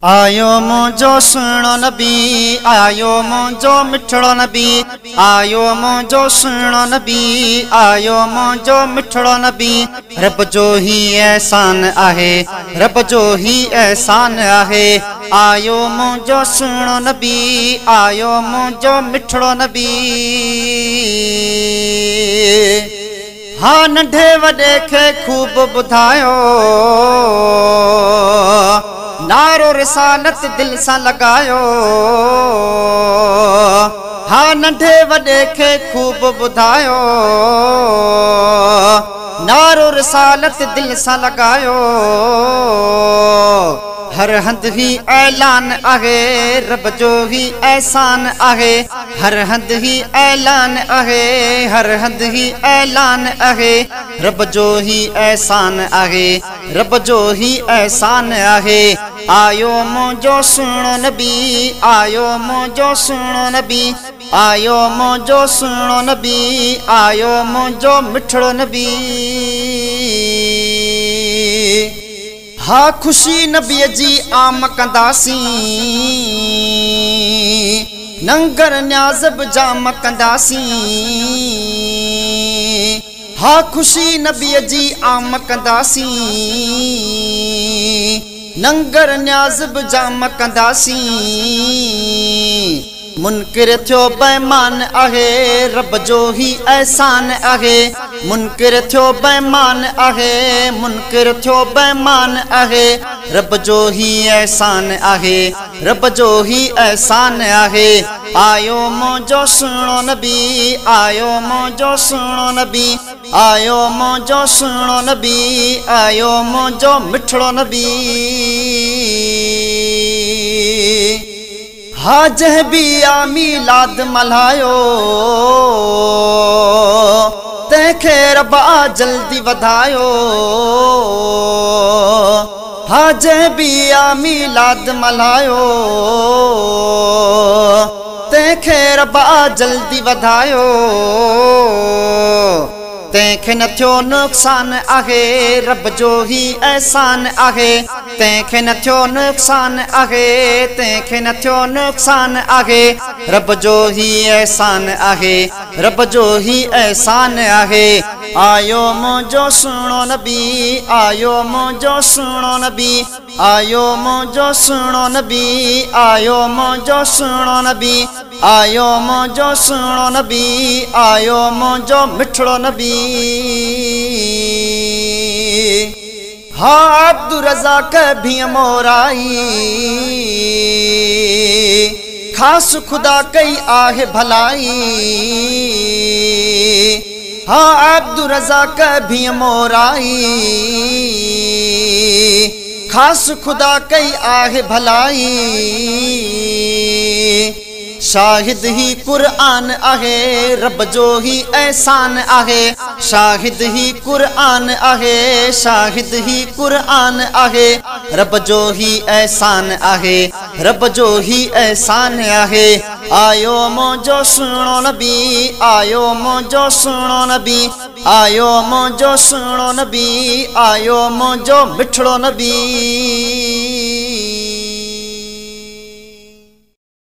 आयो मुंहिंजो सुहिणो नबी, आयो मुंहिंजो मिठड़ो नबी, आयो मुंहिंजो सुहिणो नबी, आयो मुंहिंजो मिठड़ो नबी। रब जो ही एहसान आहे, रब जो ही एहसान आहे। आयो मुंहिंजो सुहिणो नबी, आयो मुंहिंजो मिठड़ो नबी। हा नंढे वॾे खे खूब ॿुधायो, नारो रिसालत दिल सां लॻायो। हा नंढे वॾे खे खूब ॿुधायो, नारो रिसालत दिल सां लॻायो। हर हंधि ही ऐलान आहे, रब जो ही एहसान आहे। हर हंधि ही ऐलान आहे, हर हंधि ही ऐलान आहे। रब जो ही एहसान आहे, रब जो ही एहसान आहे। आयो मुंहिंजो सुहिणो नबी, आयो मुंहिंजो सुहिणो नबी, आयो मुंहिंजो सुहिणो नबी, आयो मुंहिंजो मिठड़ो नबी। हा ख़ुशी नबीअ जी आम कंदासीं, लंगर न्याज़ बि जाम कंदासीं। हा ख़ुशी नबीअ जी आम कंदासीं, लंगर न्याज़ बि जाम कंदासीं। मुनकिर थियो बेईमान आहे, रब जो ही एहसान आहे। मुनकिर थियो बेईमान आहे, मुनकिर थियो बेईमान आहे। रब जो ही एहसान आहे, रब जो ही एहसान आहे। आयो मुंहिंजो सुहिणो नबी, आयो मुंहिंजो सुहिणो नबी, आयो मुंहिंजो सुहिणो नबी, आयो मुंहिंजो मिठड़ो नबी। हा जंहिं बि आ मीलाद मल्हायो, तंहिंखे रब जल्दी वधायो। हा जंहिं बि आ मीलाद मल्हायो, तंहिंखे रब जल्दी वधायो। तंहिंखे न थियो नुक़सान आहे, रब जो ही एहसान आहे। तंहिंखे न थियो नुक़सान आहे, तंहिंखे न थियो नुक़सान आहे। रब जो ही एहसान आहे, रब जो ही एहसान आहे। आयो मुंहिंजो सुहिणो नबी, आयो मुंहिंजो सुहिणो नबी, आयो मुंहिंजो सुहिणो नबी, आयो मुंहिंजो सुहिणो नबी, आयो मुंहिंजो सुहिणो नबी, आयो मुंहिंजो मिठड़ो नबी। हा अब्दुल रज़ाक भी मोराई, ख़ास खुदा कई आहे भलाई। हा अब्दुल रज़ाक भी मोराई, ख़ास खुदा कई आहे भलाई। शाहिद ही कुरान आहे, रब जो ही एहसान आहे। शाहिद ही कुरान आहे, शाहिद ही कुरान आहे। रब जो ही एहसान आहे, रब जो ही एहसान आहे। आयो मुंहिंजो सुहिणो नबी, आयो मुंहिंजो सुहिणो नबी, आयो मुंहिंजो सुहिणो नबी, आयो मुंहिंजो मिठड़ो नबी।